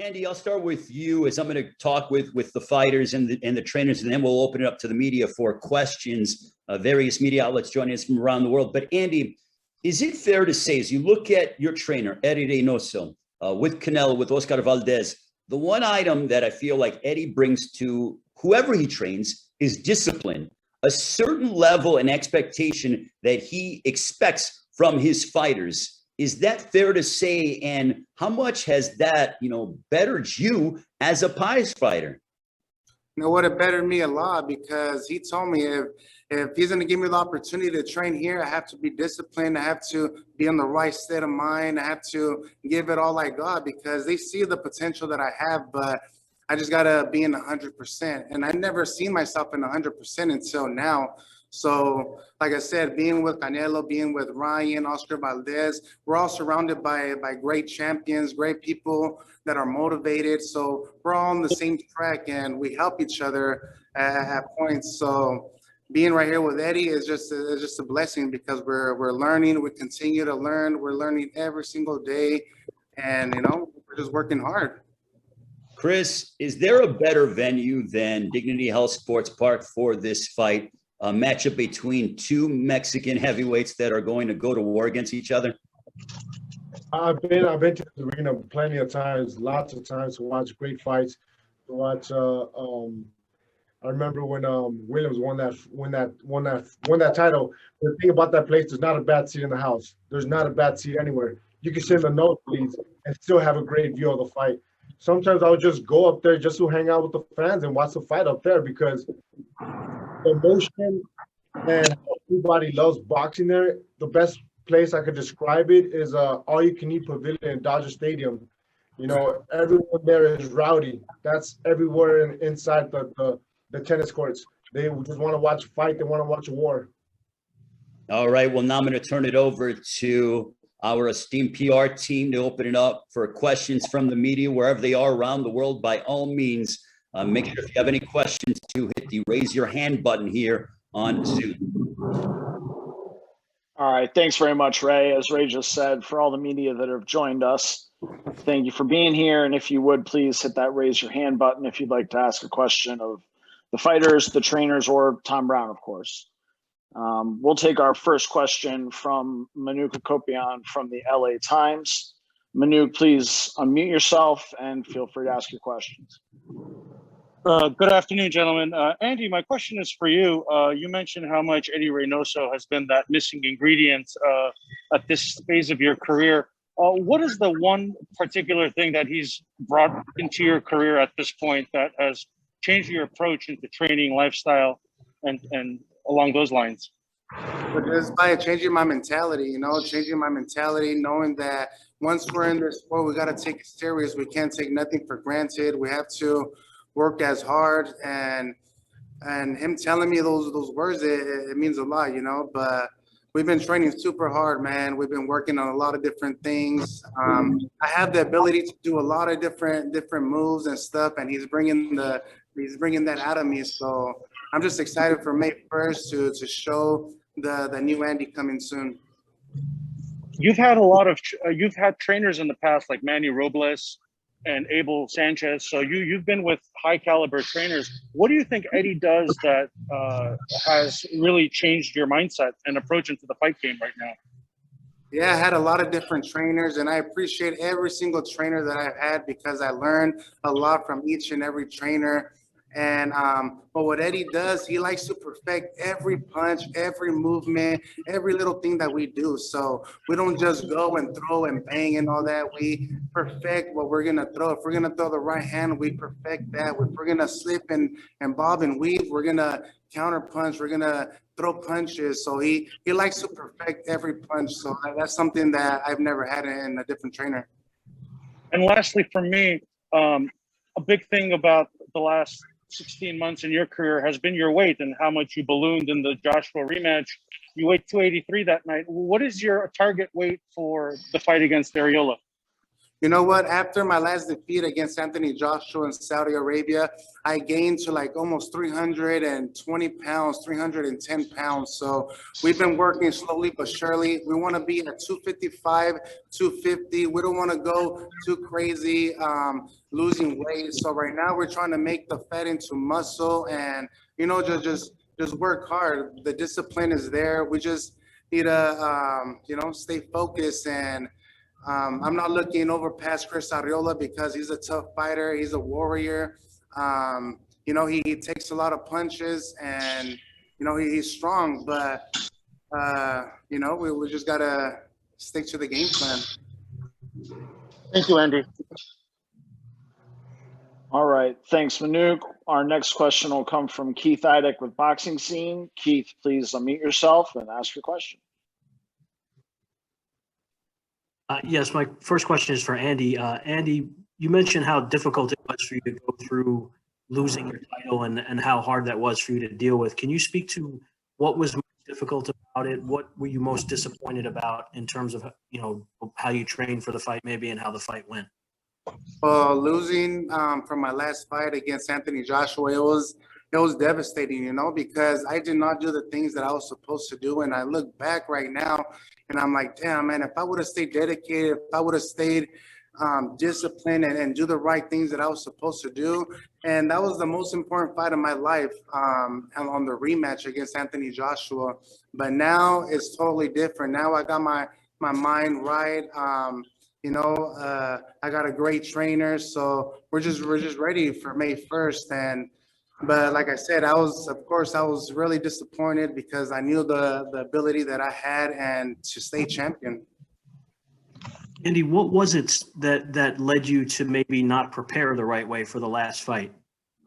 Andy, I'll start with you as I'm going to talk with the fighters and the trainers, and then we'll open it up to the media for questions. Various media outlets joining us from around the world. But Andy, is it fair to say, as you look at your trainer, Eddie Reynoso, with Canelo, with Oscar Valdez, the one item that I feel like Eddie brings to whoever he trains is discipline, a certain level and expectation that he expects from his fighters. Is that fair to say? And how much has that, bettered you as a prize fighter? You know what? It bettered me a lot because he told me if he's going to give me the opportunity to train here, I have to be disciplined. I have to be in the right state of mind. I have to give it all I got because they see the potential that I have, but I just got to be in 100%. And I never seen myself in 100% until now. So, like I said, being with Canelo, being with Ryan, Oscar Valdez, we're all surrounded by great champions, great people that are motivated. So we're all on the same track and we help each other at points. So being right here with Eddie is just a blessing because we're learning. We continue to learn. We're learning every single day, and we're just working hard. Chris, is there a better venue than Dignity Health Sports Park for this fight? A matchup between two Mexican heavyweights that are going to go to war against each other? I've been to the arena plenty of times, lots of times to watch great fights. To watch, I remember when Williams won that title. The thing about that place, there's not a bad seat in the house. There's not a bad seat anywhere. You can sit in the nosebleeds and still have a great view of the fight. Sometimes I would just go up there just to hang out with the fans and watch the fight up there because the emotion and everybody loves boxing there. The best place I could describe it is all-you-can-eat pavilion in Dodger Stadium. Everyone there is rowdy. That's everywhere inside the tennis courts. They just want to watch a fight. They want to watch a war. All right. Well, now I'm going to turn it over to our esteemed PR team to open it up for questions from the media wherever they are around the world. By all means, make sure if you have any questions to hit the raise your hand button here on Zoom. All right. Thanks very much, Ray. As Ray just said, for all the media that have joined us, thank you for being here. And if you would, please hit that raise your hand button if you'd like to ask a question of the fighters, the trainers, or Tom Brown, of course. We'll take our first question from Manuk Kopian from the LA Times. Manuk, please unmute yourself and feel free to ask your questions. Good afternoon, gentlemen. Andy, my question is for you. You mentioned how much Eddie Reynoso has been that missing ingredient at this phase of your career. What is the one particular thing that he's brought into your career at this point that has changed your approach into training, lifestyle, and along those lines? But just by changing my mentality, knowing that once we're in this sport, we got to take it serious. We can't take nothing for granted. We have to work as hard, and him telling me those words, it means a lot, but we've been training super hard, man. We've been working on a lot of different things. I have the ability to do a lot of different moves and stuff, and he's bringing that out of me. So I'm just excited for May 1st to show the new Andy coming soon. You've had you've had trainers in the past like Manny Robles and Abel Sanchez. So you've been with high caliber trainers. What do you think Eddie does that has really changed your mindset and approach into the fight game right now? Yeah, I had a lot of different trainers, and I appreciate every single trainer that I've had because I learned a lot from each and every trainer. And but what Eddie does, he likes to perfect every punch, every movement, every little thing that we do. So we don't just go and throw and bang and all that. We perfect what we're gonna throw. If we're gonna throw the right hand, we perfect that. If we're gonna slip and bob and weave, we're gonna counter punch. We're gonna throw punches. So he likes to perfect every punch. So that's something that I've never had in a different trainer. And lastly, for me, a big thing about the last 16 months in your career has been your weight and how much you ballooned in the Joshua rematch. You weighed 283 that night. What is your target weight for the fight against Arreola? You know what? After my last defeat against Anthony Joshua in Saudi Arabia, I gained to like almost 320 pounds, 310 pounds. So we've been working slowly but surely. We want to be at 255, 250. We don't want to go too crazy losing weight. So right now we're trying to make the fat into muscle and, you know, just work hard. The discipline is there. We just need to, you know, stay focused and I'm not looking over past Chris Arreola because he's a tough fighter. He's a warrior. You know, he takes a lot of punches and, you know, he's strong, but, you know, we just got to stick to the game plan. Thank you, Andy. All right. Thanks, Manuk. Our next question will come from Keith Idek with Boxing Scene. Keith, please unmute yourself and ask your question. Yes, my first question is for Andy. Andy, you mentioned how difficult it was for you to go through losing your title and how hard that was for you to deal with. Can you speak to what was most difficult about it? What were you most disappointed about in terms of, you know, how you trained for the fight maybe and how the fight went? Losing from my last fight against Anthony Joshua, it was devastating, you know, because I did not do the things that I was supposed to do. And I look back right now and I'm like, damn, man, if I would have stayed dedicated, if I would have stayed disciplined and do the right things that I was supposed to do. And that was the most important fight of my life on the rematch against Anthony Joshua. But now it's totally different. Now I got my mind right. You know, I got a great trainer, so we're just ready for May 1st. But like I said, I was really disappointed because I knew the ability that I had and to stay champion. Andy, what was it that led you to maybe not prepare the right way for the last fight?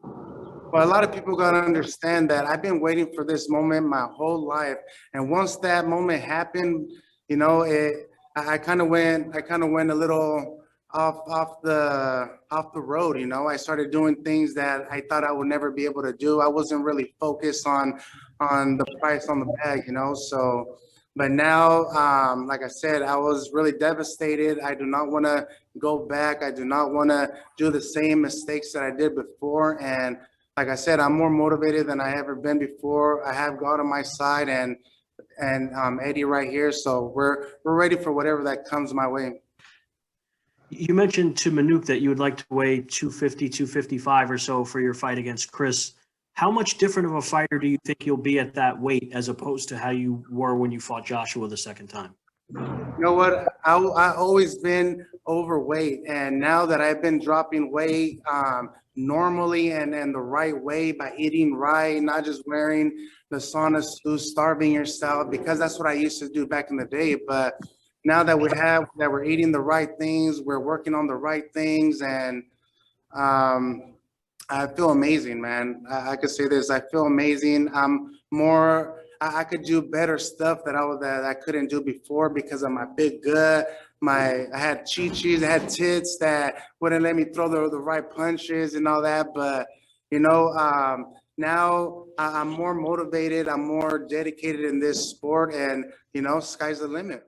Well, a lot of people got to understand that I've been waiting for this moment my whole life, and once that moment happened, you know, I kind of went a little off the road. You know, I started doing things that I thought I would never be able to do. I wasn't really focused on the price on the bag, you know. So, but now, like I said, I was really devastated. I do not want to go back. I do not want to do the same mistakes that I did before. And like I said, I'm more motivated than I ever been before. I have God on my side and Eddie right here. So we're ready for whatever that comes my way. You mentioned to Manuk that you would like to weigh 250, 255 or so for your fight against Chris. How much different of a fighter do you think you'll be at that weight as opposed to how you were when you fought Joshua the second time? You know what? I always been overweight, and now that I've been dropping weight normally and the right way by eating right, not just wearing the sauna suit, starving yourself, because that's what I used to do back in the day. But now that we're eating the right things, we're working on the right things, and I feel amazing, man. I could say this. I feel amazing. I could do better stuff that I couldn't do before because of my big gut. I had chi-chis, I had tits that wouldn't let me throw the right punches and all that. But, you know, now I'm more motivated. I'm more dedicated in this sport, and, you know, sky's the limit.